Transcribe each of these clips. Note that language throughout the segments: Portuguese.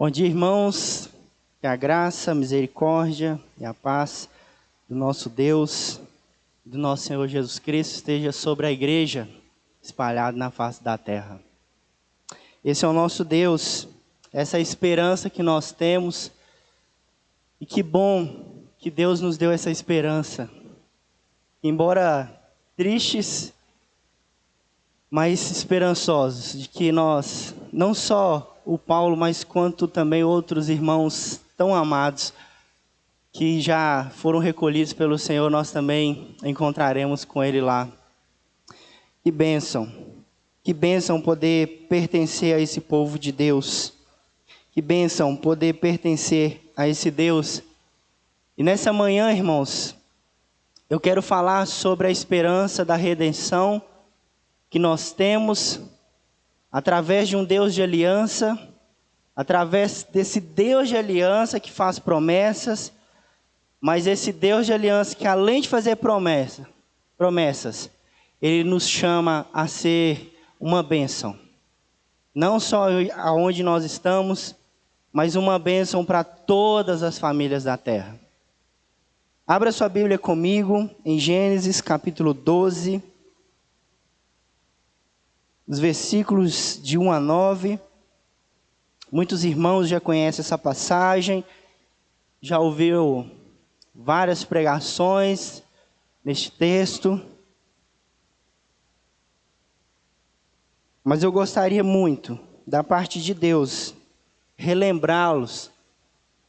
Bom dia, irmãos. Que a graça, a misericórdia e a paz do nosso Deus, do nosso Senhor Jesus Cristo, esteja sobre a igreja, espalhada na face da terra. Esse é o nosso Deus, essa é a esperança que nós temos. E que bom que Deus nos deu essa esperança. Embora tristes, mas esperançosos, de que nós, não só o Paulo, mas quanto também outros irmãos tão amados, que já foram recolhidos pelo Senhor, nós também encontraremos com Ele lá. Que bênção poder pertencer a esse povo de Deus. Que bênção poder pertencer a esse Deus. E nessa manhã, irmãos, eu quero falar sobre a esperança da redenção que nós temos através de um Deus de aliança, através desse Deus de aliança que faz promessas, mas esse Deus de aliança que, além de fazer promessas, Ele nos chama a ser uma bênção. Não só aonde nós estamos, mas uma bênção para todas as famílias da terra. Abra sua Bíblia comigo em Gênesis capítulo 12, os versículos de 1 a 9. Muitos irmãos já conhecem essa passagem, já ouviram várias pregações neste texto. Mas eu gostaria muito, da parte de Deus, relembrá-los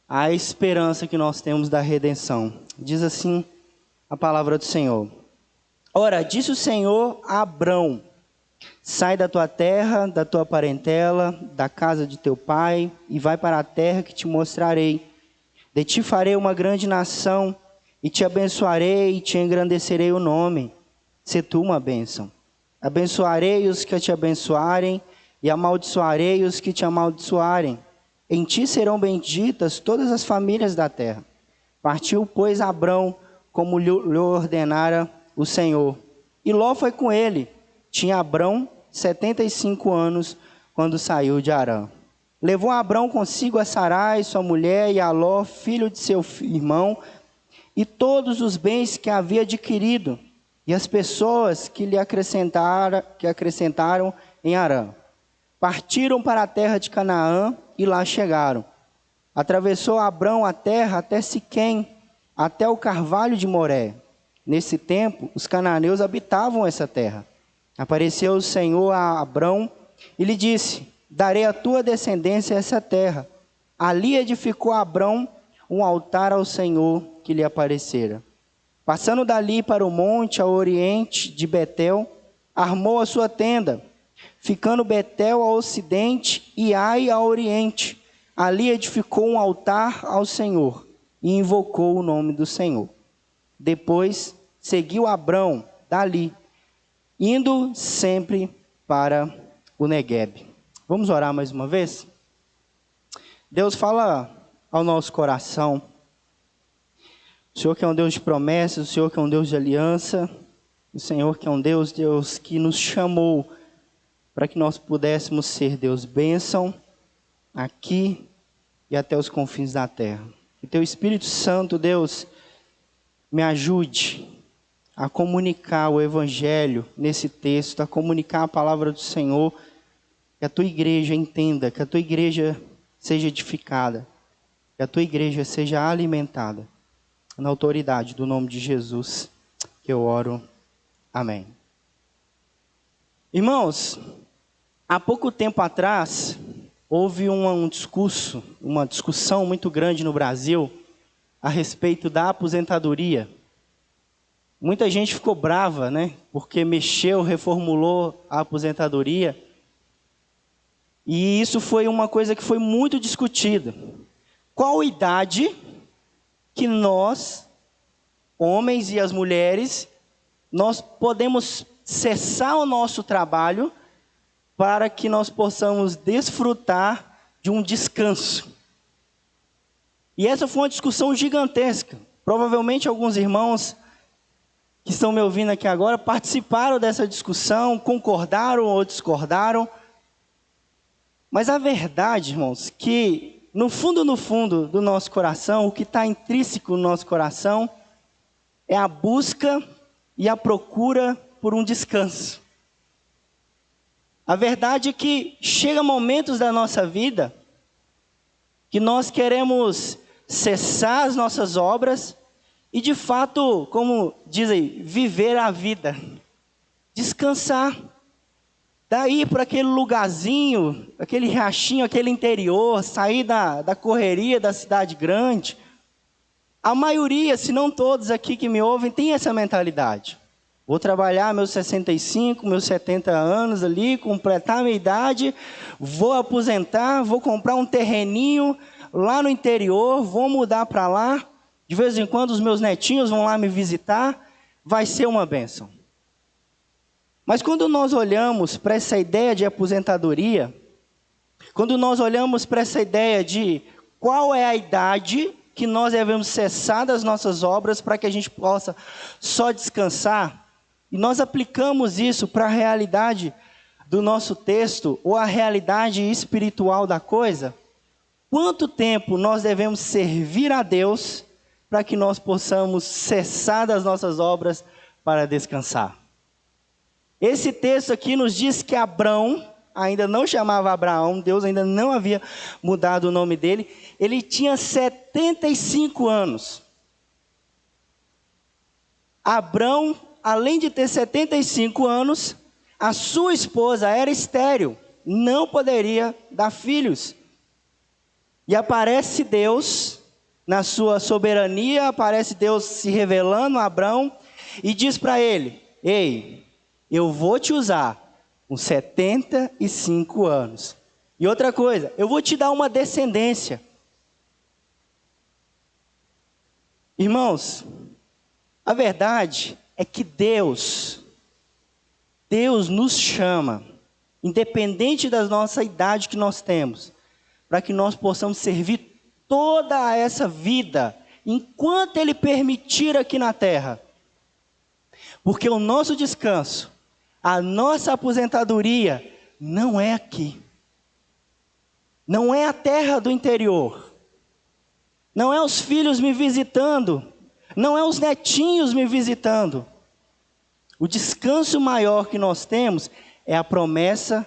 a esperança que nós temos da redenção. Diz assim a palavra do Senhor. Ora, disse o Senhor a Abrão: sai da tua terra, da tua parentela, da casa de teu pai, e vai para a terra que te mostrarei. De ti farei uma grande nação, e te abençoarei, e te engrandecerei o nome. Se tu uma bênção. Abençoarei os que te abençoarem, e amaldiçoarei os que te amaldiçoarem. Em ti serão benditas todas as famílias da terra. Partiu, pois, Abrão, como lhe ordenara o Senhor. E Ló foi com ele. Tinha Abrão 75 anos quando saiu de Harã. Levou Abrão consigo a Sarai, sua mulher, e a Ló, filho de seu irmão, e todos os bens que havia adquirido, e as pessoas que lhe acrescentaram em Harã. Partiram para a terra de Canaã e lá chegaram. Atravessou Abrão a terra até Siquém, até o carvalho de Moré. Nesse tempo, os cananeus habitavam essa terra. Apareceu o Senhor a Abrão e lhe disse: darei à tua descendência essa terra. Ali edificou Abrão um altar ao Senhor que lhe aparecera. Passando dali para o monte ao oriente de Betel, armou a sua tenda, ficando Betel ao ocidente e Ai ao oriente. Ali edificou um altar ao Senhor e invocou o nome do Senhor. Depois seguiu Abrão dali, indo sempre para o Neguebe. Vamos orar mais uma vez? Deus, fala ao nosso coração. O Senhor que é um Deus de promessas, o Senhor que é um Deus de aliança, o Senhor que é um Deus que nos chamou para que nós pudéssemos ser, Deus, bênção aqui e até os confins da terra. Que teu Espírito Santo, Deus, me ajude a comunicar o Evangelho nesse texto, a comunicar a palavra do Senhor, que a tua igreja entenda, que a tua igreja seja edificada, que a tua igreja seja alimentada. Na autoridade do nome de Jesus que eu oro. Amém. Irmãos, há pouco tempo atrás, houve uma discussão muito grande no Brasil a respeito da aposentadoria. Muita gente ficou brava, né? Porque reformulou a aposentadoria. E isso foi uma coisa que foi muito discutida. Qual idade que nós, homens e as mulheres, nós podemos cessar o nosso trabalho para que nós possamos desfrutar de um descanso? E essa foi uma discussão gigantesca. Provavelmente alguns irmãos que estão me ouvindo aqui agora participaram dessa discussão, concordaram ou discordaram. Mas a verdade, irmãos, que no fundo do nosso coração, o que está intrínseco no nosso coração, é a busca e a procura por um descanso. A verdade é que chega momentos da nossa vida que nós queremos cessar as nossas obras e, de fato, como dizem, viver a vida, descansar. Daí para aquele lugarzinho, aquele riachinho, aquele interior, sair da correria da cidade grande. A maioria, se não todos aqui que me ouvem, tem essa mentalidade. Vou trabalhar meus 65, meus 70 anos ali, completar a minha idade, vou aposentar, vou comprar um terreninho lá no interior, vou mudar para lá. De vez em quando os meus netinhos vão lá me visitar, vai ser uma bênção. Mas quando nós olhamos para essa ideia de aposentadoria, quando nós olhamos para essa ideia de qual é a idade que nós devemos cessar das nossas obras para que a gente possa só descansar, e nós aplicamos isso para a realidade do nosso texto, ou a realidade espiritual da coisa, quanto tempo nós devemos servir a Deus para que nós possamos cessar das nossas obras para descansar? Esse texto aqui nos diz que Abrão, ainda não chamava Abraão, Deus ainda não havia mudado o nome dele, ele tinha 75 anos. Abrão, além de ter 75 anos, a sua esposa era estéril, não poderia dar filhos. E aparece Deus, na sua soberania, aparece Deus se revelando a Abrão e diz para ele: ei, eu vou te usar com 75 anos. E outra coisa, eu vou te dar uma descendência. Irmãos, a verdade é que Deus nos chama, independente da nossa idade que nós temos, para que nós possamos servir toda essa vida, enquanto Ele permitir aqui na terra. Porque o nosso descanso, a nossa aposentadoria, não é aqui. Não é a terra do interior. Não é os filhos me visitando. Não é os netinhos me visitando. O descanso maior que nós temos é a promessa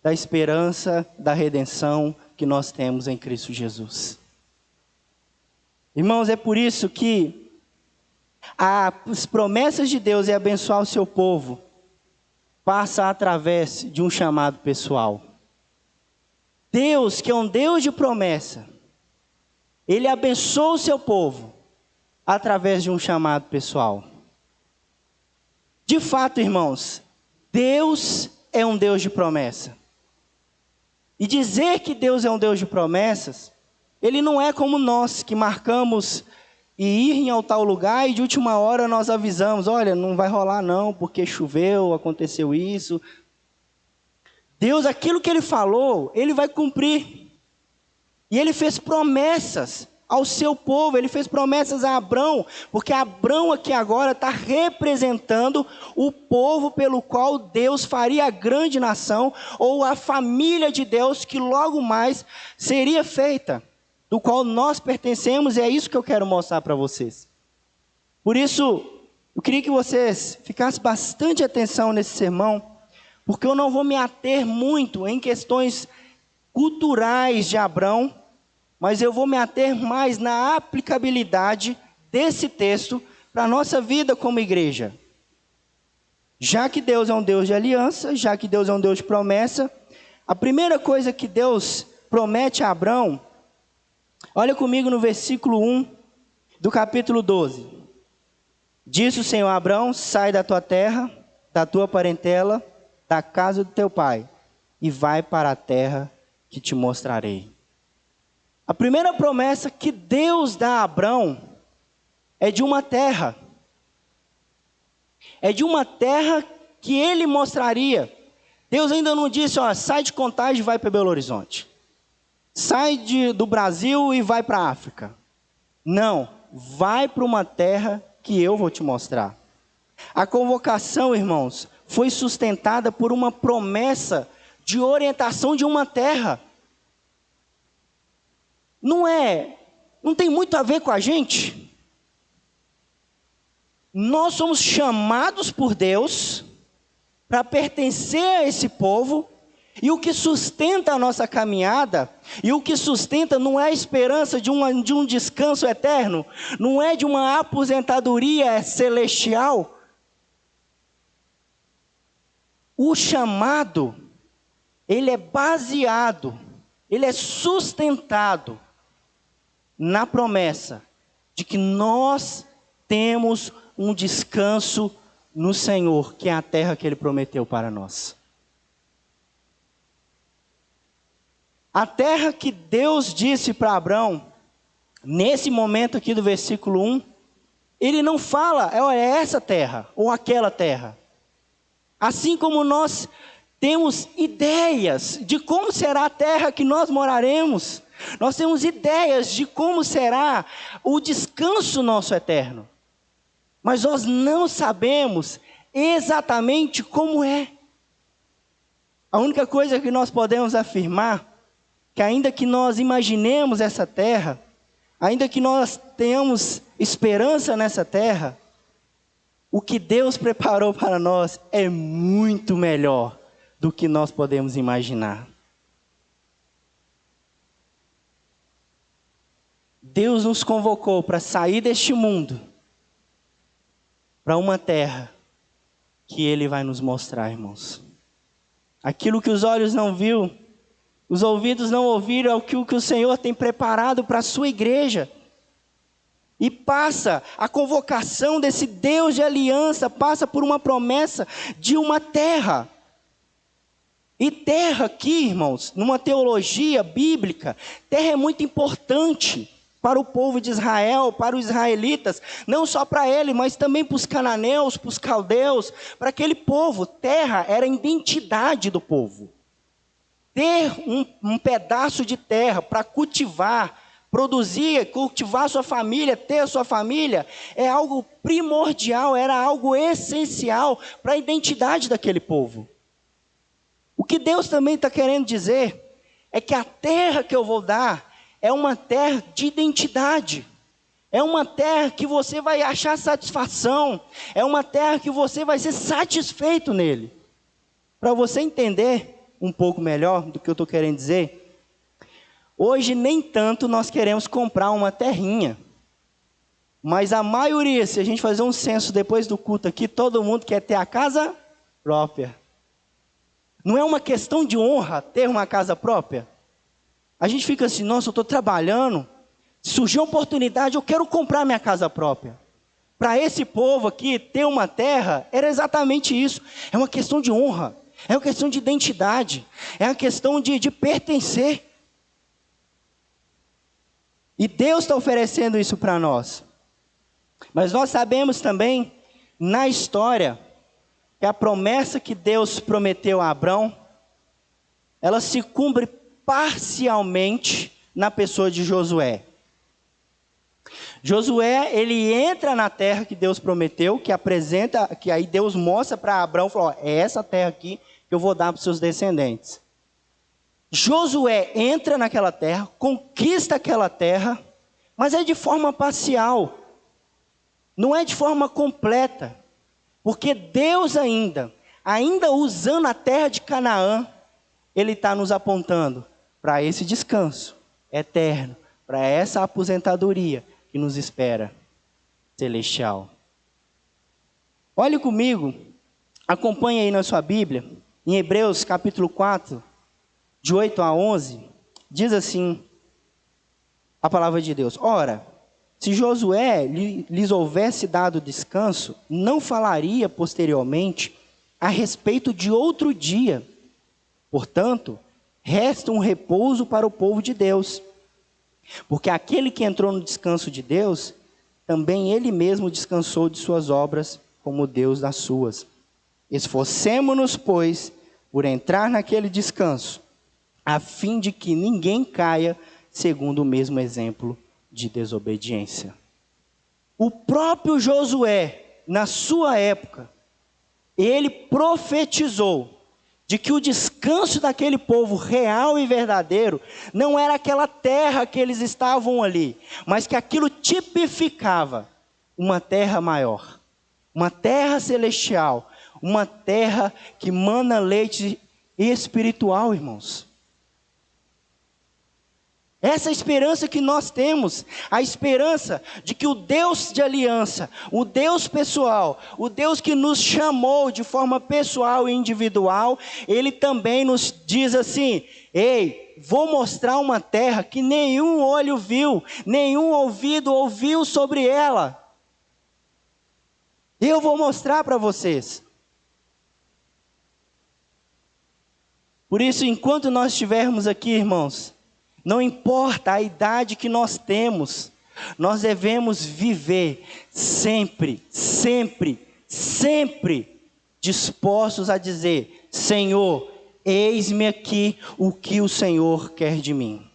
da esperança, da redenção que nós temos em Cristo Jesus. Irmãos, é por isso que as promessas de Deus em abençoar o seu povo passa através de um chamado pessoal. Deus, que é um Deus de promessa, Ele abençoa o seu povo através de um chamado pessoal. De fato, irmãos, Deus é um Deus de promessa. E dizer que Deus é um Deus de promessas, Ele não é como nós que marcamos e ir em tal lugar e de última hora nós avisamos: olha, não vai rolar não, porque choveu, aconteceu isso. Deus, aquilo que Ele falou, Ele vai cumprir. E Ele fez promessas ao seu povo, Ele fez promessas a Abrão, porque Abrão aqui agora está representando o povo pelo qual Deus faria a grande nação, ou a família de Deus que logo mais seria feita, do qual nós pertencemos, e é isso que eu quero mostrar para vocês. Por isso, eu queria que vocês ficassem bastante atenção nesse sermão, porque eu não vou me ater muito em questões culturais de Abrão, mas eu vou me ater mais na aplicabilidade desse texto para a nossa vida como igreja. Já que Deus é um Deus de aliança, já que Deus é um Deus de promessa, a primeira coisa que Deus promete a Abrão, olha comigo no versículo 1 do capítulo 12. Disse o Senhor a Abrão: sai da tua terra, da tua parentela, da casa do teu pai, e vai para a terra que te mostrarei. A primeira promessa que Deus dá a Abrão é de uma terra. É de uma terra que Ele mostraria. Deus ainda não disse: ó, sai de Contagem e vai para Belo Horizonte. Sai do Brasil e vai para a África. Não, vai para uma terra que eu vou te mostrar. A convocação, irmãos, foi sustentada por uma promessa de orientação de uma terra. não tem muito a ver com a gente. Nós somos chamados por Deus para pertencer a esse povo, e o que sustenta a nossa caminhada, e o que sustenta não é a esperança de um descanso eterno, não é de uma aposentadoria celestial. O chamado, ele é baseado, ele é sustentado na promessa de que nós temos um descanso no Senhor, que é a terra que Ele prometeu para nós. A terra que Deus disse para Abrão, nesse momento aqui do versículo 1, Ele não fala, é essa terra, ou aquela terra. Assim como nós temos ideias de como será a terra que nós moraremos, nós temos ideias de como será o descanso nosso eterno. Mas nós não sabemos exatamente como é. A única coisa que nós podemos afirmar, que ainda que nós imaginemos essa terra, ainda que nós tenhamos esperança nessa terra, o que Deus preparou para nós é muito melhor do que nós podemos imaginar. Deus nos convocou para sair deste mundo, para uma terra que Ele vai nos mostrar, irmãos. Aquilo que os olhos não viram, os ouvidos não ouviram, é o que o Senhor tem preparado para a sua igreja. E passa, a convocação desse Deus de aliança, passa por uma promessa de uma terra. E terra aqui, irmãos, numa teologia bíblica, terra é muito importante para o povo de Israel, para os israelitas, não só para ele, mas também para os cananeus, para os caldeus, para aquele povo. Terra era a identidade do povo. Ter um pedaço de terra para cultivar, produzir, cultivar sua família, ter sua família, é algo primordial, era algo essencial para a identidade daquele povo. O que Deus também está querendo dizer é que a terra que eu vou dar é uma terra de identidade. É uma terra que você vai achar satisfação. É uma terra que você vai ser satisfeito nele. Para você entender um pouco melhor do que eu estou querendo dizer, hoje nem tanto nós queremos comprar uma terrinha. Mas a maioria, se a gente fazer um censo depois do culto aqui, todo mundo quer ter a casa própria. Não é uma questão de honra ter uma casa própria? A gente fica assim, nossa, eu estou trabalhando, surgiu a oportunidade, eu quero comprar minha casa própria. Para esse povo aqui, ter uma terra, era exatamente isso. É uma questão de honra, é uma questão de identidade, é uma questão de pertencer. E Deus está oferecendo isso para nós. Mas nós sabemos também, na história, que a promessa que Deus prometeu a Abrão, ela se cumpre parcialmente na pessoa de Josué. Josué, ele entra na terra que Deus prometeu, que apresenta, que aí Deus mostra para Abrão, falou, é essa terra aqui que eu vou dar para os seus descendentes. Josué entra naquela terra, conquista aquela terra, mas é de forma parcial, não é de forma completa, porque Deus ainda usando a terra de Canaã, Ele está nos apontando para esse descanso eterno, para essa aposentadoria que nos espera, celestial. Olhe comigo, acompanhe aí na sua Bíblia, em Hebreus capítulo 4, de 8 a 11, diz assim a palavra de Deus. Ora, se Josué lhes houvesse dado descanso, não falaria posteriormente a respeito de outro dia. Portanto, resta um repouso para o povo de Deus. Porque aquele que entrou no descanso de Deus, também ele mesmo descansou de suas obras, como Deus das suas. Esforcemo-nos, pois, por entrar naquele descanso, a fim de que ninguém caia segundo o mesmo exemplo de desobediência. O próprio Josué, na sua época, ele profetizou de que o descanso descanso daquele povo real e verdadeiro não era aquela terra que eles estavam ali, mas que aquilo tipificava uma terra maior, uma terra celestial, uma terra que mana leite espiritual, irmãos. Essa esperança que nós temos, a esperança de que o Deus de aliança, o Deus pessoal, o Deus que nos chamou de forma pessoal e individual, Ele também nos diz assim: ei, vou mostrar uma terra que nenhum olho viu, nenhum ouvido ouviu sobre ela. Eu vou mostrar para vocês. Por isso, enquanto nós estivermos aqui, irmãos, não importa a idade que nós temos, nós devemos viver sempre, sempre, sempre dispostos a dizer: Senhor, eis-me aqui, o que o Senhor quer de mim.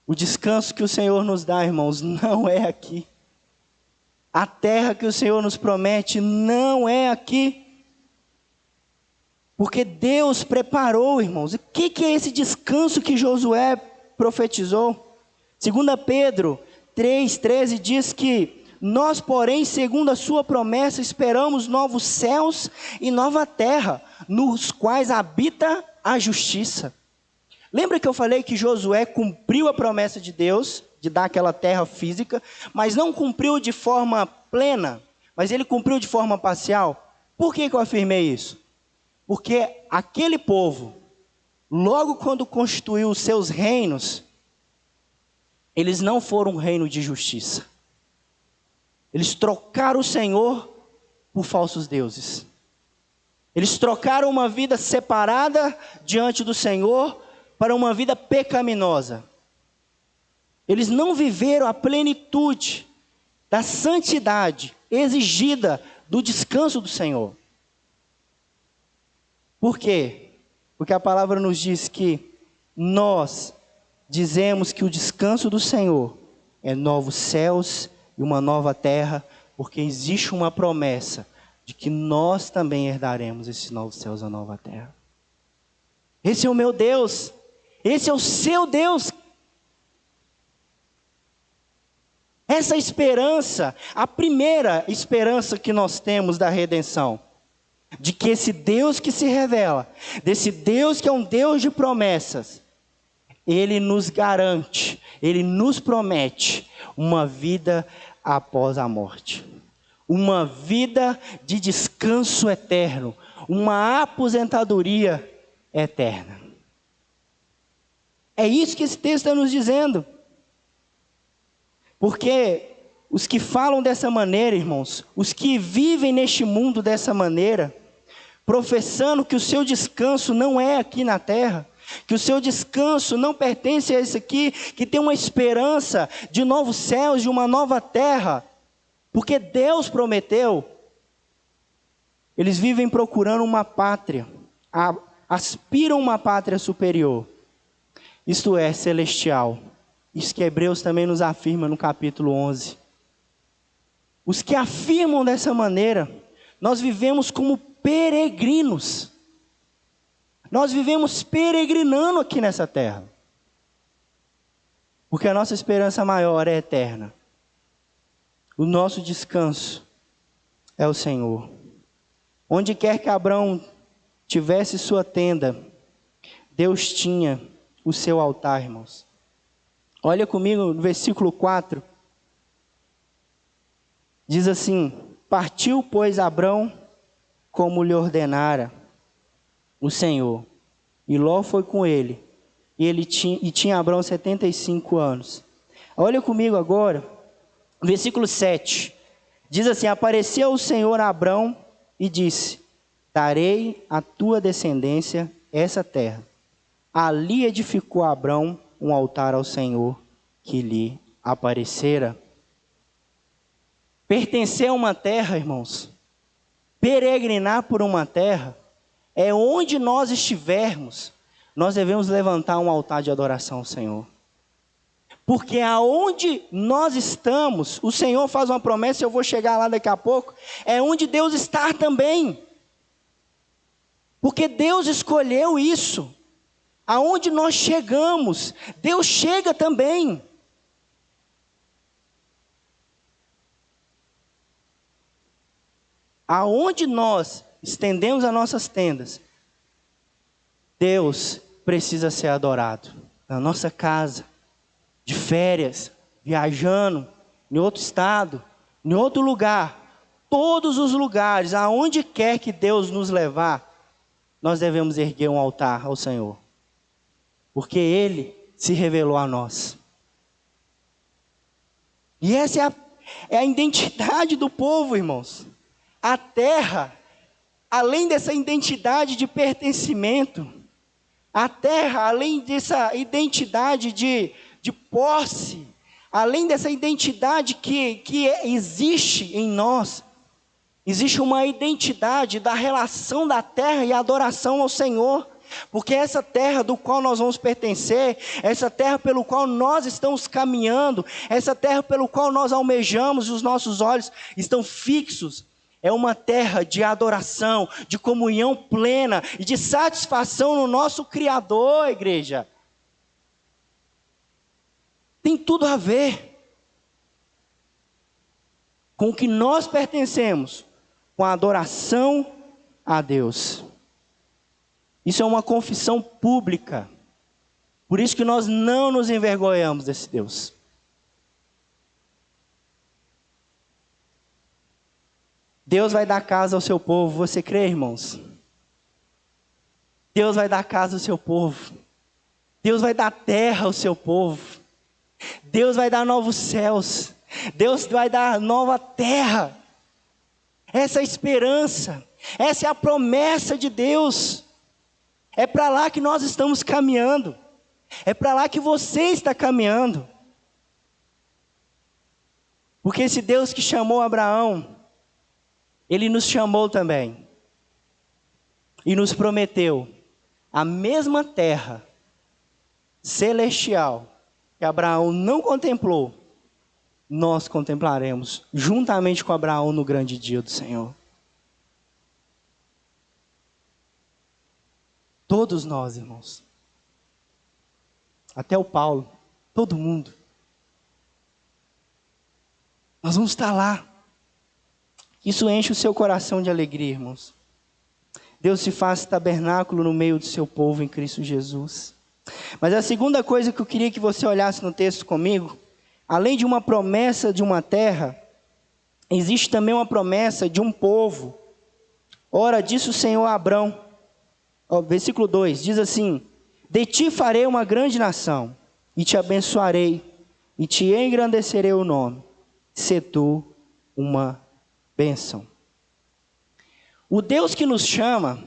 O descanso que o Senhor nos dá, irmãos, não é aqui. A terra que o Senhor nos promete não é aqui. Porque Deus preparou, irmãos. O que é esse descanso que Josué profetizou? 2 Pedro 3,13 diz que nós, porém, segundo a sua promessa, esperamos novos céus e nova terra, nos quais habita a justiça. Lembra que eu falei que Josué cumpriu a promessa de Deus, de dar aquela terra física, mas não cumpriu de forma plena, mas ele cumpriu de forma parcial? Por que eu afirmei isso? Porque aquele povo, logo quando constituiu os seus reinos, eles não foram um reino de justiça. Eles trocaram o Senhor por falsos deuses. Eles trocaram uma vida separada diante do Senhor para uma vida pecaminosa. Eles não viveram a plenitude da santidade exigida do descanso do Senhor. Por quê? Porque a palavra nos diz que nós dizemos que o descanso do Senhor é novos céus e uma nova terra, porque existe uma promessa de que nós também herdaremos esses novos céus e a nova terra. Esse é o meu Deus, esse é o seu Deus. Essa esperança, a primeira esperança que nós temos da redenção, de que esse Deus que se revela, desse Deus que é um Deus de promessas, Ele nos garante, Ele nos promete uma vida após a morte. Uma vida de descanso eterno, uma aposentadoria eterna. É isso que esse texto está nos dizendo. Porque os que falam dessa maneira, irmãos, os que vivem neste mundo dessa maneira, professando que o seu descanso não é aqui na terra, que o seu descanso não pertence a esse aqui, que tem uma esperança de novos céus, de uma nova terra, porque Deus prometeu, eles vivem procurando uma pátria, aspiram uma pátria superior, isto é, celestial. Isso que Hebreus também nos afirma no capítulo 11. Os que afirmam dessa maneira, nós vivemos como peregrinos. Nós vivemos peregrinando aqui nessa terra. Porque a nossa esperança maior é eterna. O nosso descanso é o Senhor. Onde quer que Abraão tivesse sua tenda, Deus tinha o seu altar, irmãos. Olha comigo no versículo 4. Diz assim: partiu, pois, Abrão, como lhe ordenara o Senhor. E Ló foi com ele. E tinha Abrão 75 anos. Olha comigo agora, versículo 7. Diz assim: apareceu o Senhor a Abrão e disse: darei à tua descendência essa terra. Ali edificou Abrão um altar ao Senhor que lhe aparecera. Pertencer a uma terra, irmãos, peregrinar por uma terra, é onde nós estivermos, nós devemos levantar um altar de adoração ao Senhor. Porque aonde nós estamos, o Senhor faz uma promessa, eu vou chegar lá daqui a pouco, é onde Deus está também. Porque Deus escolheu isso. Aonde nós chegamos, Deus chega também. Aonde nós estendemos as nossas tendas, Deus precisa ser adorado. Na nossa casa, de férias, viajando, em outro estado, em outro lugar, todos os lugares, aonde quer que Deus nos levar, nós devemos erguer um altar ao Senhor. Porque Ele se revelou a nós. E essa é a identidade do povo, irmãos. A terra, além dessa identidade de pertencimento, a terra, além dessa identidade de posse, além dessa identidade que existe em nós, existe uma identidade da relação da terra e a adoração ao Senhor. Porque essa terra do qual nós vamos pertencer, essa terra pelo qual nós estamos caminhando, essa terra pelo qual nós almejamos e os nossos olhos estão fixos, é uma terra de adoração, de comunhão plena e de satisfação no nosso Criador, igreja. Tem tudo a ver com o que nós pertencemos, com a adoração a Deus. Isso é uma confissão pública. Por isso que nós não nos envergonhamos desse Deus. Deus vai dar casa ao seu povo. Você crê, irmãos? Deus vai dar casa ao seu povo. Deus vai dar terra ao seu povo. Deus vai dar novos céus. Deus vai dar nova terra. Essa é a esperança. Essa é a promessa de Deus. É para lá que nós estamos caminhando. É para lá que você está caminhando. Porque esse Deus que chamou Abraão, Ele nos chamou também. E nos prometeu a mesma terra celestial que Abraão não contemplou, nós contemplaremos juntamente com Abraão no grande dia do Senhor. Todos nós, irmãos. Até o Paulo. Todo mundo. Nós vamos estar lá. Isso enche o seu coração de alegria, irmãos. Deus se faz tabernáculo no meio do seu povo em Cristo Jesus. Mas a segunda coisa que eu queria que você olhasse no texto comigo, além de uma promessa de uma terra, existe também uma promessa de um povo. Ora, disse o Senhor a Abrão, versículo 2, diz assim: de ti farei uma grande nação, e te abençoarei, e te engrandecerei o nome, se tu uma bênção. O Deus que nos chama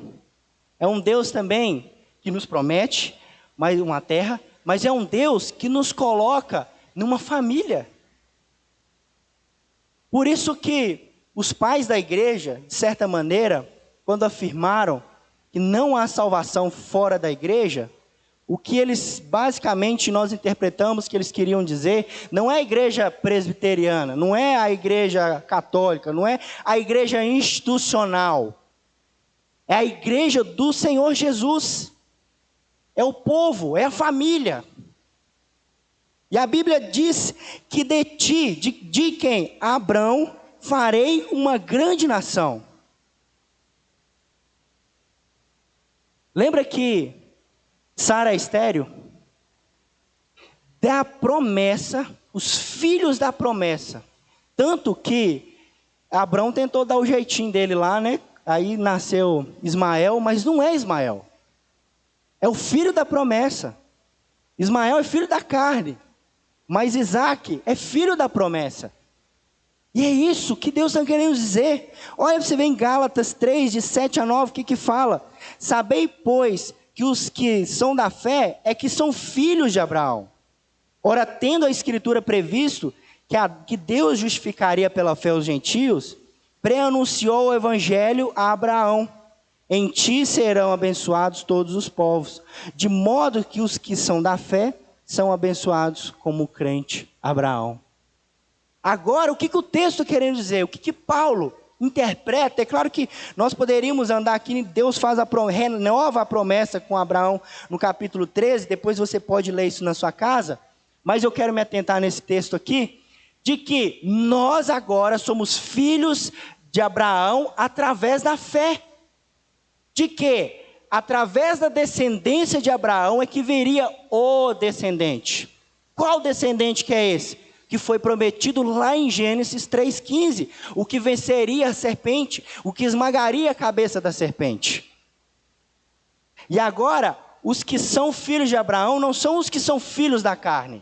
é um Deus também que nos promete mais uma terra, mas é um Deus que nos coloca numa família. Por isso que os pais da igreja, de certa maneira, quando afirmaram que não há salvação fora da igreja, o que eles, basicamente, nós interpretamos que eles queriam dizer, não é a igreja presbiteriana, não é a igreja católica, não é a igreja institucional, é a igreja do Senhor Jesus, é o povo, é a família. E a Bíblia diz que de ti, de quem? Abrão, farei uma grande nação. Lembra que Sara é estéril? Da promessa, os filhos da promessa. Tanto que Abrão tentou dar o jeitinho dele lá, né? Aí nasceu Ismael, mas não é Ismael. É o filho da promessa. Ismael é filho da carne. Mas Isaac é filho da promessa. E é isso que Deus está querendo dizer. Olha, você vê em Gálatas 3, de 7 a 9, o que fala? Sabei, pois, que os que são da fé é que são filhos de Abraão. Ora, tendo a Escritura previsto que Deus justificaria pela fé os gentios, pré-anunciou o Evangelho a Abraão. Em ti serão abençoados todos os povos. De modo que os que são da fé são abençoados como o crente Abraão. Agora, o que o texto está querendo dizer? O que Paulo interpreta? É claro que nós poderíamos andar aqui, Deus renova a promessa com Abraão no capítulo 13, depois você pode ler isso na sua casa, mas eu quero me atentar nesse texto aqui, de que nós agora somos filhos de Abraão através da fé. De que através da descendência de Abraão é que viria o descendente. Qual descendente que é esse? Que foi prometido lá em Gênesis 3,15, o que venceria a serpente, o que esmagaria a cabeça da serpente. E agora, os que são filhos de Abraão não são os que são filhos da carne,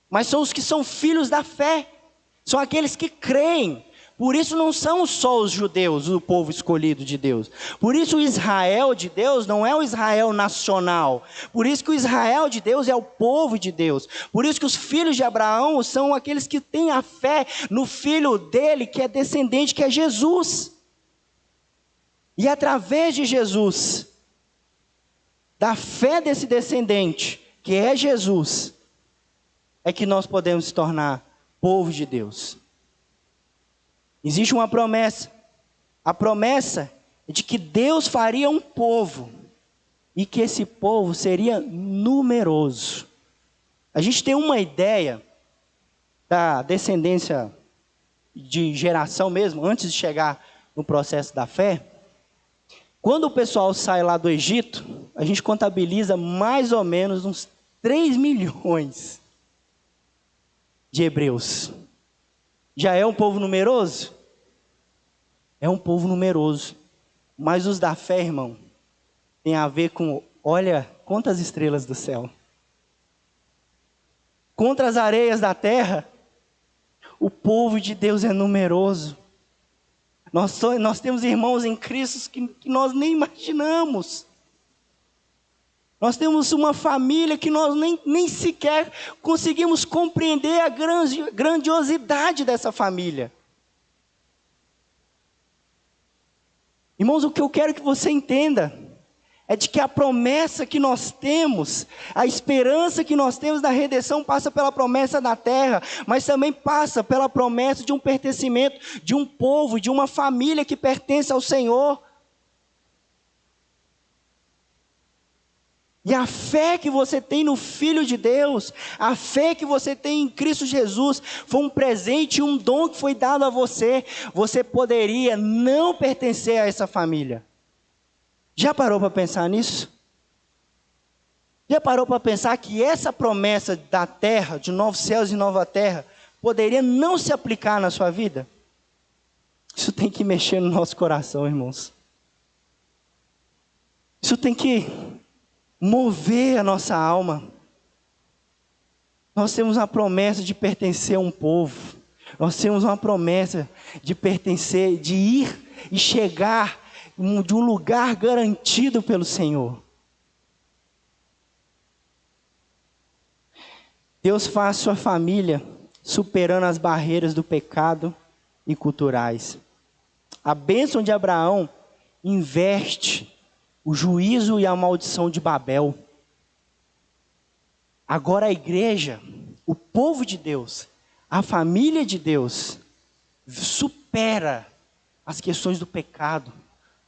mas são os que são filhos da fé, são aqueles que creem. Por isso não são só os judeus, o povo escolhido de Deus. Por isso o Israel de Deus não é o Israel nacional. Por isso que o Israel de Deus é o povo de Deus. Por isso que os filhos de Abraão são aqueles que têm a fé no filho dele, que é descendente, que é Jesus. E através de Jesus, da fé desse descendente, que é Jesus, é que nós podemos se tornar povo de Deus. Existe uma promessa. A promessa é de que Deus faria um povo e que esse povo seria numeroso. A gente tem uma ideia da descendência de geração mesmo, antes de chegar no processo da fé. Quando o pessoal sai lá do Egito, a gente contabiliza mais ou menos uns 3 milhões de hebreus. Já é um povo numeroso? É um povo numeroso. Mas os da fé, irmão, tem a ver com, olha, quantas estrelas do céu. Contra as areias da terra, o povo de Deus é numeroso. Nós temos irmãos em Cristo que nós nem imaginamos. Nós temos uma família que nós nem sequer conseguimos compreender a grandiosidade dessa família. Irmãos, o que eu quero que você entenda é de que a promessa que nós temos, a esperança que nós temos da redenção passa pela promessa da terra, mas também passa pela promessa de um pertencimento, de um povo, de uma família que pertence ao Senhor. E a fé que você tem no Filho de Deus, a fé que você tem em Cristo Jesus, foi um presente, um dom que foi dado a você. Você poderia não pertencer a essa família. Já parou para pensar nisso? Já parou para pensar que essa promessa da terra, de novos céus e nova terra, poderia não se aplicar na sua vida? Isso tem que mexer no nosso coração, irmãos. Isso tem que mover a nossa alma. Nós temos uma promessa de pertencer a um povo. Nós temos uma promessa de pertencer, de ir e chegar de um lugar garantido pelo Senhor. Deus faz sua família superando as barreiras do pecado e culturais. A bênção de Abraão investe o juízo e a maldição de Babel. Agora a igreja, o povo de Deus, a família de Deus, supera as questões do pecado,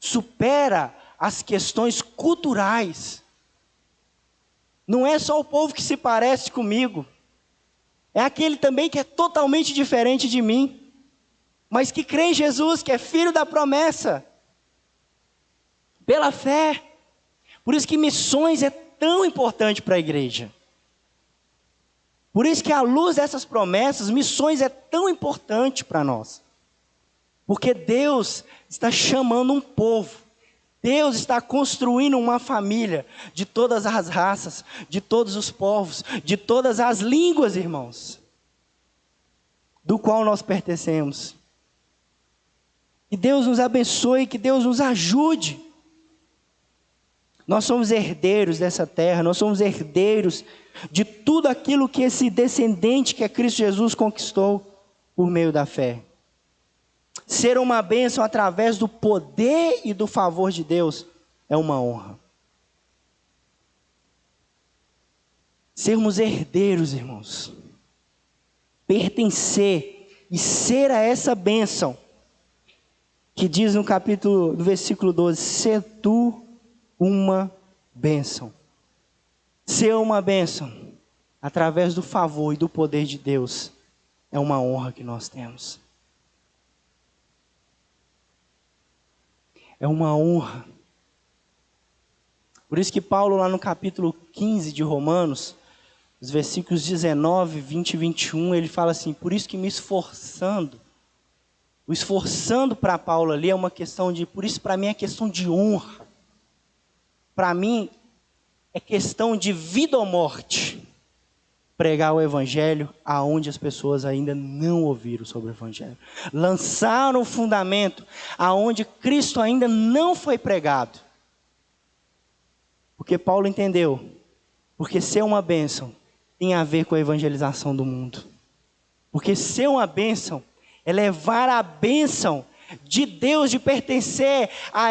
supera as questões culturais. Não é só o povo que se parece comigo, é aquele também que é totalmente diferente de mim, mas que crê em Jesus, que é filho da promessa, pela fé. Por isso que missões é tão importante para a igreja. Por isso que à luz dessas promessas, missões é tão importante para nós. Porque Deus está chamando um povo. Deus está construindo uma família de todas as raças, de todos os povos, de todas as línguas, irmãos, do qual nós pertencemos. Que Deus nos abençoe, que Deus nos ajude. Nós somos herdeiros dessa terra, nós somos herdeiros de tudo aquilo que esse descendente que é Cristo Jesus conquistou por meio da fé. Ser uma bênção através do poder e do favor de Deus é uma honra. sermos herdeiros, irmãos. Pertencer e ser a essa bênção que diz no versículo 12, ser tu uma bênção. Ser uma bênção, através do favor e do poder de Deus, é uma honra que nós temos. É uma honra. Por isso que Paulo, lá no capítulo 15 de Romanos, os versículos 19, 20 e 21, ele fala assim: por isso que me esforçando, o esforçando para Paulo ali é uma questão de, por isso para mim é questão de honra. Para mim é questão de vida ou morte, pregar o evangelho aonde as pessoas ainda não ouviram sobre o evangelho. Lançar o fundamento aonde Cristo ainda não foi pregado. Porque Paulo entendeu, porque ser uma bênção tem a ver com a evangelização do mundo. Porque ser uma bênção é levar a bênção de Deus, de pertencer a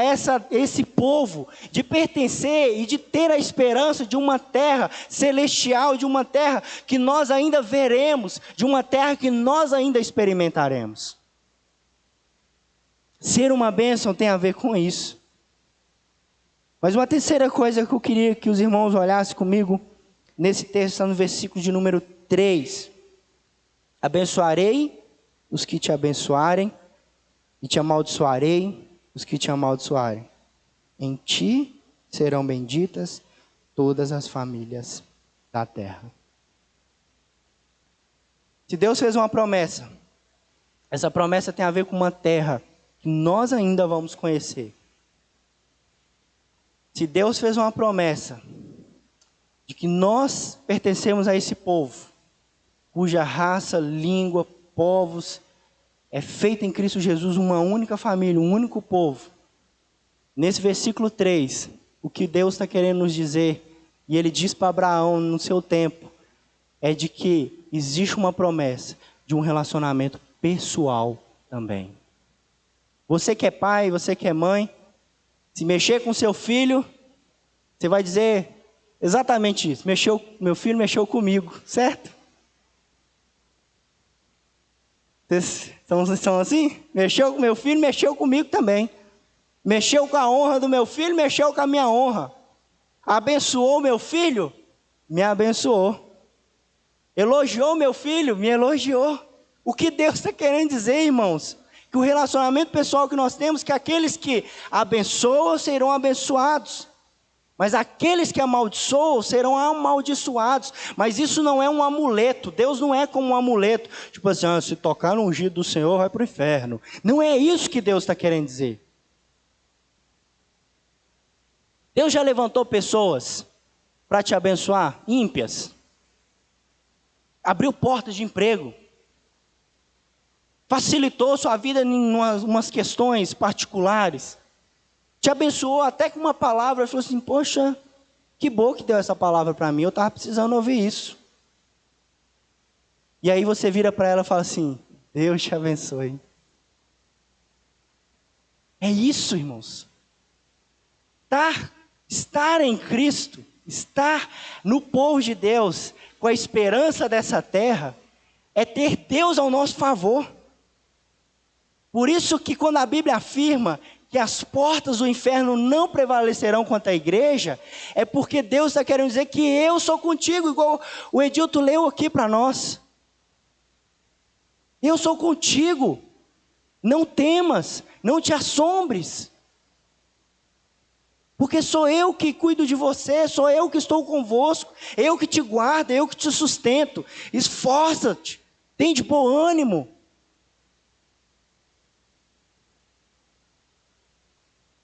esse povo, de pertencer e de ter a esperança de uma terra celestial, de uma terra que nós ainda veremos, de uma terra que nós ainda experimentaremos. Ser uma bênção tem a ver com isso. Mas uma terceira coisa que eu queria que os irmãos olhassem comigo, nesse texto está no versículo de número 3. Abençoarei os que te abençoarem, e te amaldiçoarei os que te amaldiçoarem. Em ti serão benditas todas as famílias da terra. Se Deus fez uma promessa, essa promessa tem a ver com uma terra que nós ainda vamos conhecer. Se Deus fez uma promessa de que nós pertencemos a esse povo, cuja raça, língua, povos é feita em Cristo Jesus uma única família, um único povo. Nesse versículo 3, o que Deus está querendo nos dizer, e Ele diz para Abraão no seu tempo, é de que existe uma promessa de um relacionamento pessoal também. Você que é pai, você que é mãe, se mexer com seu filho, você vai dizer exatamente isso. Meu filho mexeu comigo, certo? Vocês estão assim? Mexeu com meu filho, mexeu comigo também. Mexeu com a honra do meu filho, mexeu com a minha honra. Abençoou meu filho, me abençoou. Elogiou meu filho, me elogiou. O que Deus está querendo dizer, irmãos? Que o relacionamento pessoal que nós temos, que aqueles que abençoam serão abençoados. Mas aqueles que amaldiçoam serão amaldiçoados. Mas isso não é um amuleto. Deus não é como um amuleto. Tipo assim, se tocar no ungido do Senhor, vai para o inferno. Não é isso que Deus está querendo dizer. Deus já levantou pessoas para te abençoar, ímpias. Abriu portas de emprego. Facilitou sua vida em umas questões particulares. Te abençoou até com uma palavra. Falou assim, poxa, que bom que deu essa palavra para mim. Eu estava precisando ouvir isso. E aí você vira para ela e fala assim, Deus te abençoe. É isso, irmãos. Estar em Cristo, estar no povo de Deus, com a esperança dessa terra, é ter Deus ao nosso favor. Por isso que quando a Bíblia afirma que as portas do inferno não prevalecerão contra a igreja, é porque Deus está querendo dizer que eu sou contigo, igual o Edilto leu aqui para nós. Eu sou contigo, não temas, não te assombres, porque sou eu que cuido de você, sou eu que estou convosco, eu que te guardo, eu que te sustento. Esforça-te, tem de bom ânimo.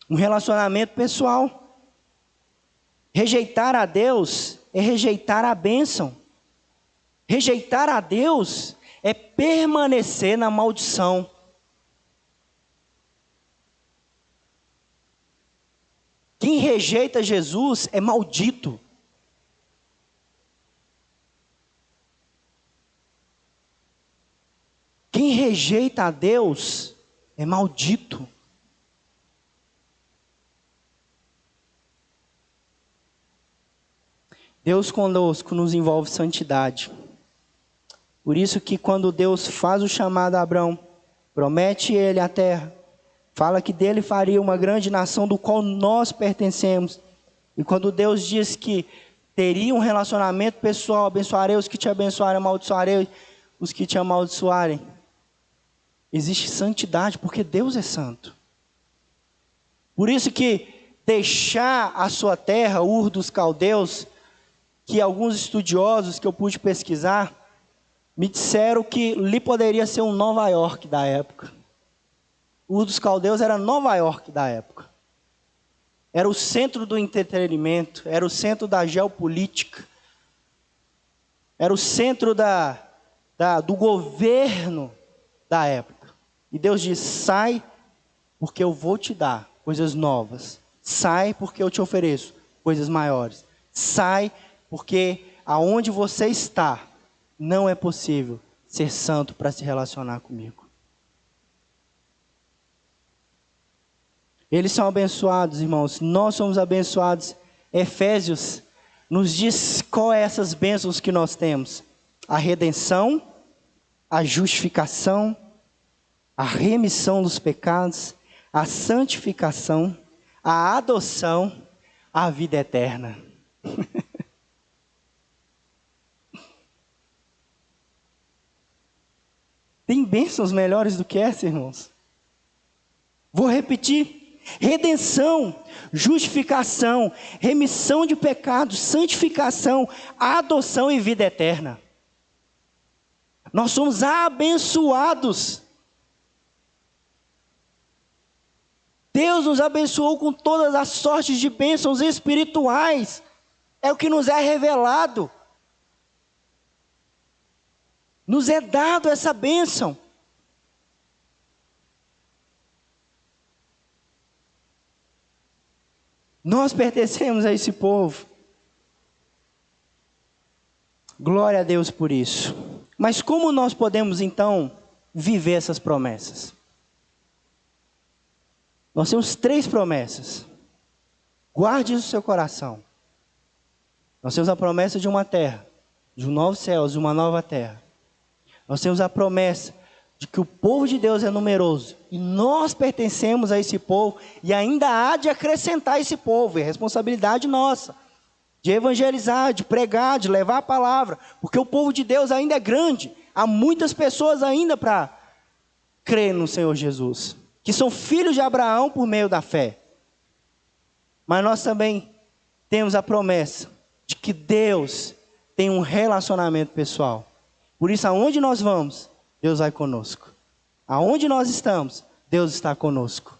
Um relacionamento pessoal. Rejeitar a Deus é rejeitar a bênção. Rejeitar a Deus é permanecer na maldição. Quem rejeita Jesus é maldito. Quem rejeita a Deus é maldito. Deus conosco nos envolve santidade. Por isso que quando Deus faz o chamado a Abraão, promete ele a terra, fala que dele faria uma grande nação do qual nós pertencemos. E quando Deus diz que teria um relacionamento pessoal, abençoarei os que te abençoarem, amaldiçoarei os que te amaldiçoarem. Existe santidade porque Deus é santo. Por isso que deixar a sua terra, Ur dos Caldeus, que alguns estudiosos que eu pude pesquisar, me disseram que ali poderia ser um Nova York da época. Ur dos Caldeus era Nova York da época. Era o centro do entretenimento, era o centro da geopolítica, era o centro do governo da época. E Deus diz: sai, porque eu vou te dar coisas novas. Sai, porque eu te ofereço coisas maiores. Sai, porque aonde você está, não é possível ser santo para se relacionar comigo. Eles são abençoados, irmãos. Nós somos abençoados. Efésios nos diz qual é essas bênçãos que nós temos: a redenção, a justificação, a remissão dos pecados, a santificação, a adoção, a vida eterna. Tem bênçãos melhores do que essa, irmãos? Vou repetir: redenção, justificação, remissão de pecados, santificação, adoção e vida eterna. Nós somos abençoados. Deus nos abençoou com todas as sortes de bênçãos espirituais. É o que nos é revelado. Nos é dado essa bênção. Nós pertencemos a esse povo. Glória a Deus por isso. Mas como nós podemos então viver essas promessas? Nós temos 3 promessas. Guarde isso no seu coração. Nós temos a promessa de uma terra, de um novo céu, de uma nova terra. Nós temos a promessa de que o povo de Deus é numeroso, e nós pertencemos a esse povo, e ainda há de acrescentar esse povo, é responsabilidade nossa, de evangelizar, de pregar, de levar a palavra, porque o povo de Deus ainda é grande, há muitas pessoas ainda para crer no Senhor Jesus, que são filhos de Abraão por meio da fé. Mas nós também temos a promessa de que Deus tem um relacionamento pessoal. Por isso, aonde nós vamos, Deus vai conosco. Aonde nós estamos, Deus está conosco.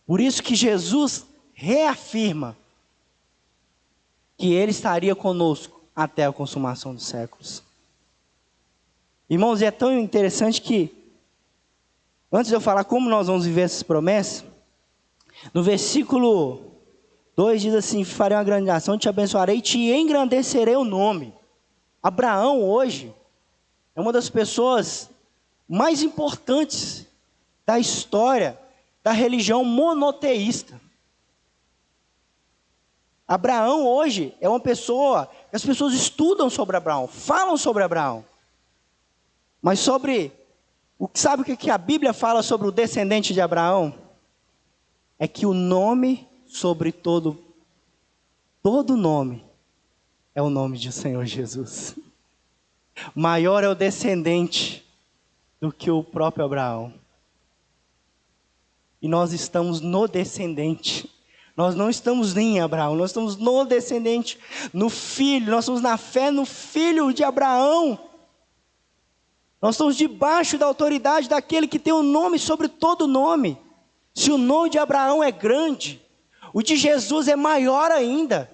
Por isso que Jesus reafirma que Ele estaria conosco até a consumação dos séculos. Irmãos, é tão interessante que, antes de eu falar como nós vamos viver essas promessas, no versículo 2 diz assim: farei uma grande nação, te abençoarei e te engrandecerei o nome. Abraão hoje é uma das pessoas mais importantes da história da religião monoteísta. Abraão hoje é uma pessoa, as pessoas estudam sobre Abraão, falam sobre Abraão. Mas sabe o que a Bíblia fala sobre o descendente de Abraão? É que o nome sobre todo nome é o nome de Senhor Jesus. Maior é o descendente do que o próprio Abraão. E nós estamos no descendente. Nós não estamos nem em Abraão, nós estamos no descendente, no filho. Nós estamos na fé no filho de Abraão. Nós estamos debaixo da autoridade daquele que tem o nome sobre todo nome. Se o nome de Abraão é grande, o de Jesus é maior ainda.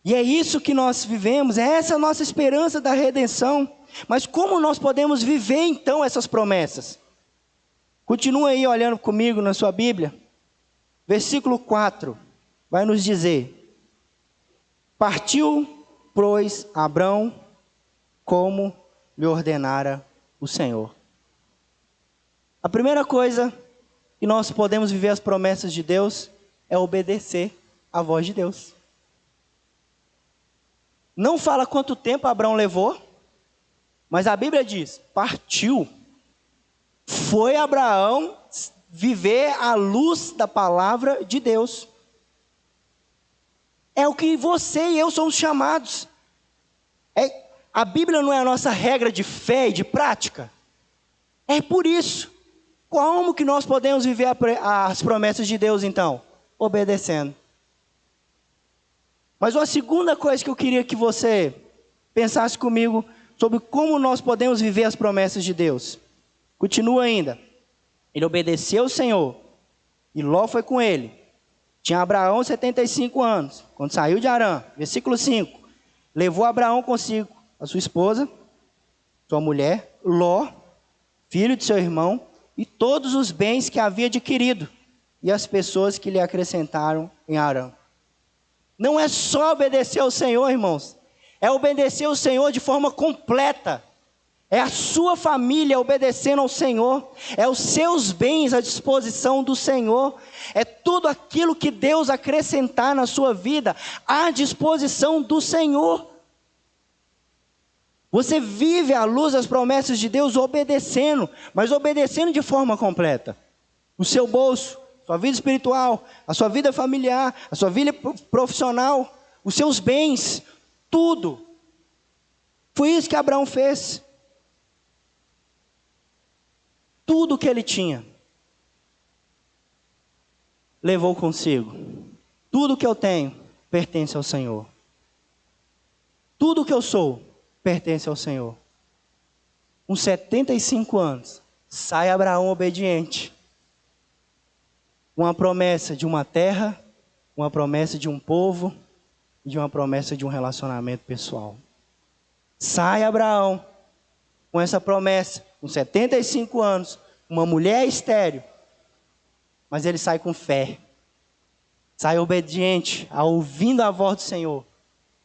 E é isso que nós vivemos, é essa a nossa esperança da redenção. Mas como nós podemos viver então essas promessas? Continua aí olhando comigo na sua Bíblia. Versículo 4 vai nos dizer: partiu, pois, Abrão como lhe ordenara o Senhor. A primeira coisa que nós podemos viver as promessas de Deus é obedecer à voz de Deus. Não fala quanto tempo Abraão levou, mas a Bíblia diz, partiu. Foi Abraão viver à luz da palavra de Deus. É o que você e eu somos chamados. A Bíblia não é a nossa regra de fé e de prática. É por isso. Como que nós podemos viver as promessas de Deus então? Obedecendo. Mas uma segunda coisa que eu queria que você pensasse comigo sobre como nós podemos viver as promessas de Deus. Continua ainda. Ele obedeceu ao Senhor e Ló foi com ele. Tinha Abraão 75 anos, quando saiu de Harã. Versículo 5. Levou Abraão consigo a sua esposa, sua mulher, Ló, filho de seu irmão, e todos os bens que havia adquirido, e as pessoas que lhe acrescentaram em Harã. Não é só obedecer ao Senhor, irmãos, é obedecer ao Senhor de forma completa. É a sua família obedecendo ao Senhor, é os seus bens à disposição do Senhor, é tudo aquilo que Deus acrescentar na sua vida à disposição do Senhor. Você vive à luz das promessas de Deus obedecendo, mas obedecendo de forma completa. O seu bolso, sua vida espiritual, a sua vida familiar, a sua vida profissional, os seus bens, tudo. Foi isso que Abraão fez. Tudo que ele tinha, levou consigo. Tudo que eu tenho pertence ao Senhor. Tudo que eu sou pertence ao Senhor. Com 75 anos, sai Abraão obediente. Uma promessa de uma terra, uma promessa de um povo, e de uma promessa de um relacionamento pessoal. Sai Abraão com essa promessa, com 75 anos, uma mulher estéril, mas ele sai com fé, sai obediente, ouvindo a voz do Senhor.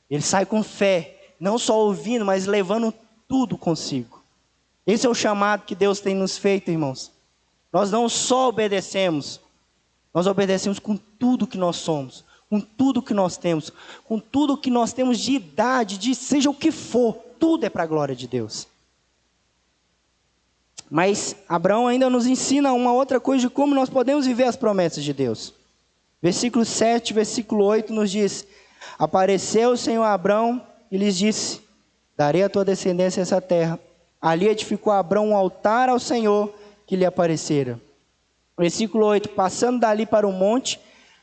Ele sai com fé, não só ouvindo, mas levando tudo consigo. Esse é o chamado que Deus tem nos feito, irmãos. Nós não só obedecemos, nós obedecemos com tudo que nós somos, com tudo que nós temos, com tudo que nós temos de idade, de seja o que for, tudo é para a glória de Deus. Mas Abraão ainda nos ensina uma outra coisa de como nós podemos viver as promessas de Deus. Versículo 7, versículo 8 nos diz: apareceu o Senhor a Abraão e lhes disse: darei a tua descendência essa terra. Ali edificou Abraão um altar ao Senhor que lhe aparecera. Versículo 8, passando dali para o monte,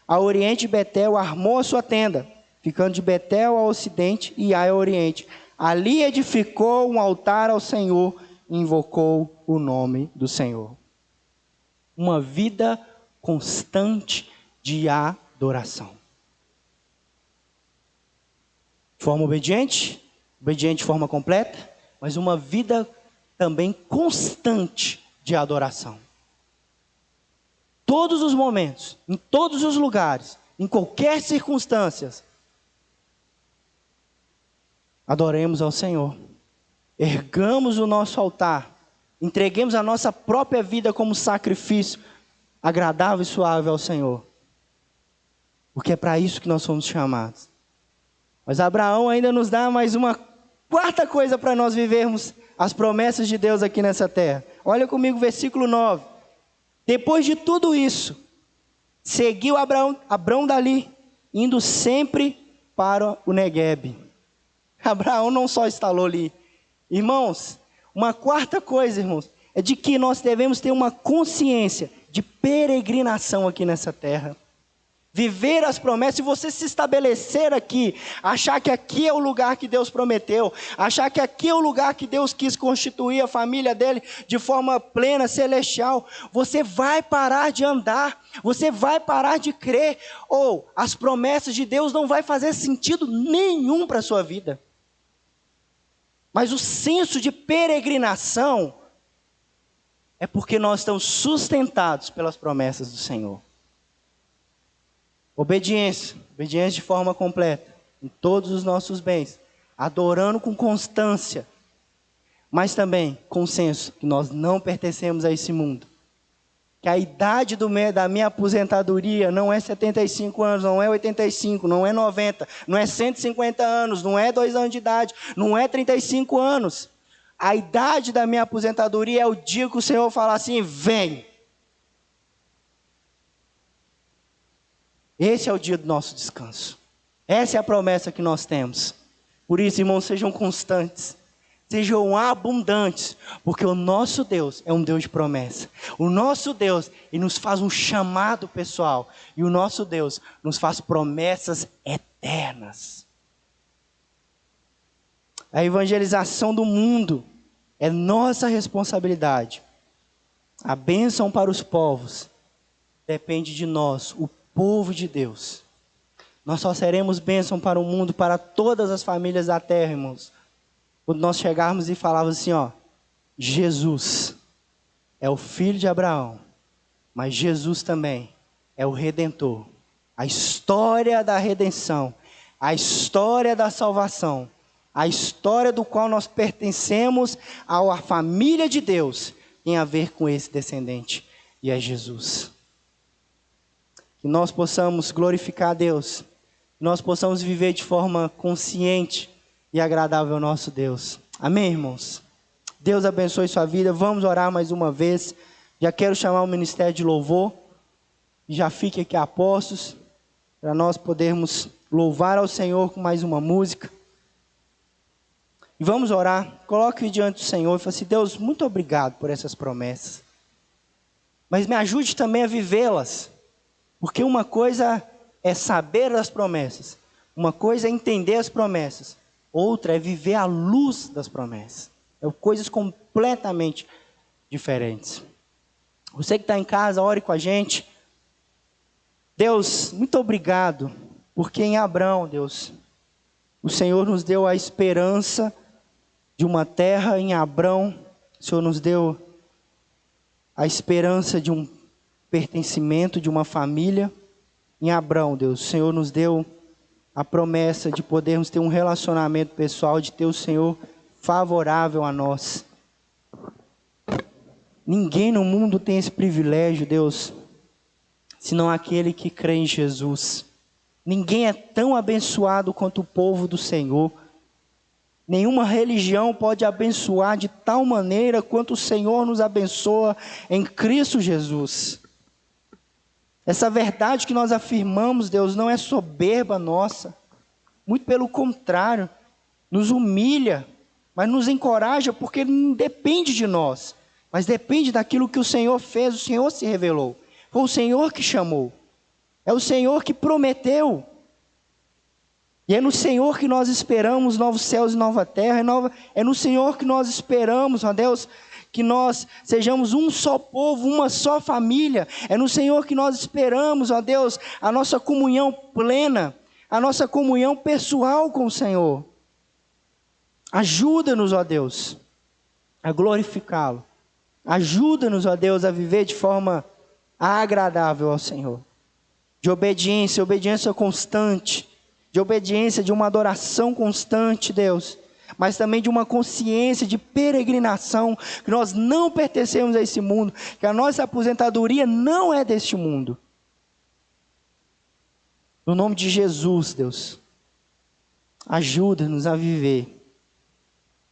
a oriente de Betel, armou a sua tenda, ficando de Betel ao ocidente e Ai ao oriente. Ali edificou um altar ao Senhor e invocou o nome do Senhor. Uma vida constante de adoração. De forma obediente, obediente de forma completa, mas uma vida também constante de adoração. Todos os momentos, em todos os lugares, em qualquer circunstância, adoremos ao Senhor. Ergamos o nosso altar, entreguemos a nossa própria vida como sacrifício agradável e suave ao Senhor. Porque é para isso que nós somos chamados. Mas Abraão ainda nos dá mais uma quarta coisa para nós vivermos as promessas de Deus aqui nessa terra. Olha comigo o versículo 9. Depois de tudo isso, seguiu Abraão dali, indo sempre para o Neguebe. Abraão não só instalou ali. Irmãos, uma quarta coisa, irmãos, é de que nós devemos ter uma consciência de peregrinação aqui nessa terra. Viver as promessas, e você se estabelecer aqui, achar que aqui é o lugar que Deus prometeu, achar que aqui é o lugar que Deus quis constituir a família dele de forma plena, celestial, você vai parar de andar, você vai parar de crer, ou as promessas de Deus não vai fazer sentido nenhum para a sua vida. Mas o senso de peregrinação é porque nós estamos sustentados pelas promessas do Senhor. Obediência de forma completa, em todos os nossos bens, adorando com constância, mas também com o senso que nós não pertencemos a esse mundo. que a idade da minha aposentadoria não é 75 anos, não é 85, não é 90, não é 150 anos, não é 2 anos de idade, não é 35 anos. A idade da minha aposentadoria é o dia que o Senhor falar assim, vem. Esse é o dia do nosso descanso. Essa é a promessa que nós temos. Por isso, irmãos, sejam constantes. Sejam abundantes, porque o nosso Deus é um Deus de promessa. O nosso Deus, Ele nos faz um chamado pessoal. E o nosso Deus nos faz promessas eternas. A evangelização do mundo é nossa responsabilidade. A bênção para os povos depende de nós, o povo de Deus. Nós só seremos bênção para o mundo, para todas as famílias da terra, irmãos. Quando nós chegarmos e falarmos assim, Jesus é o filho de Abraão, mas Jesus também é o Redentor. A história da redenção, a história da salvação, a história do qual nós pertencemos à família de Deus, tem a ver com esse descendente, e é Jesus. Que nós possamos glorificar a Deus, que nós possamos viver de forma consciente e agradável ao nosso Deus. Amém, irmãos? Deus abençoe sua vida. Vamos orar mais uma vez. Já quero chamar o ministério de louvor. Já fique aqui a postos, para nós podermos louvar ao Senhor com mais uma música. E vamos orar. Coloque diante do Senhor e fale assim, Deus, muito obrigado por essas promessas. Mas me ajude também a vivê-las. Porque uma coisa é saber das promessas. Uma coisa é entender as promessas. Outra é viver à luz das promessas. É coisas completamente diferentes. Você que está em casa, ore com a gente. Deus, muito obrigado. Porque em Abraão, Deus, o Senhor nos deu a esperança de uma terra. Em Abraão, o Senhor nos deu a esperança de um pertencimento, de uma família. Em Abraão, Deus, o Senhor nos deu a promessa de podermos ter um relacionamento pessoal, de ter o Senhor favorável a nós. Ninguém no mundo tem esse privilégio, Deus, senão aquele que crê em Jesus. Ninguém é tão abençoado quanto o povo do Senhor. Nenhuma religião pode abençoar de tal maneira quanto o Senhor nos abençoa em Cristo Jesus. Essa verdade que nós afirmamos, Deus, não é soberba nossa. Muito pelo contrário, nos humilha, mas nos encoraja porque não depende de nós. Mas depende daquilo que o Senhor fez, o Senhor se revelou. Foi o Senhor que chamou. É o Senhor que prometeu. E é no Senhor que nós esperamos novos céus e nova terra. É no Senhor que nós esperamos, ó Deus, que nós sejamos um só povo, uma só família. É no Senhor que nós esperamos, ó Deus, a nossa comunhão plena, a nossa comunhão pessoal com o Senhor. Ajuda-nos, ó Deus, a glorificá-lo. Ajuda-nos, ó Deus, a viver de forma agradável ao Senhor. De obediência, obediência constante. De obediência, de uma adoração constante, Deus. Mas também de uma consciência de peregrinação, que nós não pertencemos a esse mundo, que a nossa aposentadoria não é deste mundo. No nome de Jesus, Deus, ajuda-nos a viver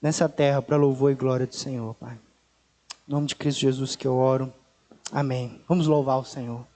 nessa terra para louvor e glória do Senhor, Pai. Em nome de Cristo Jesus que eu oro. Amém. Vamos louvar o Senhor.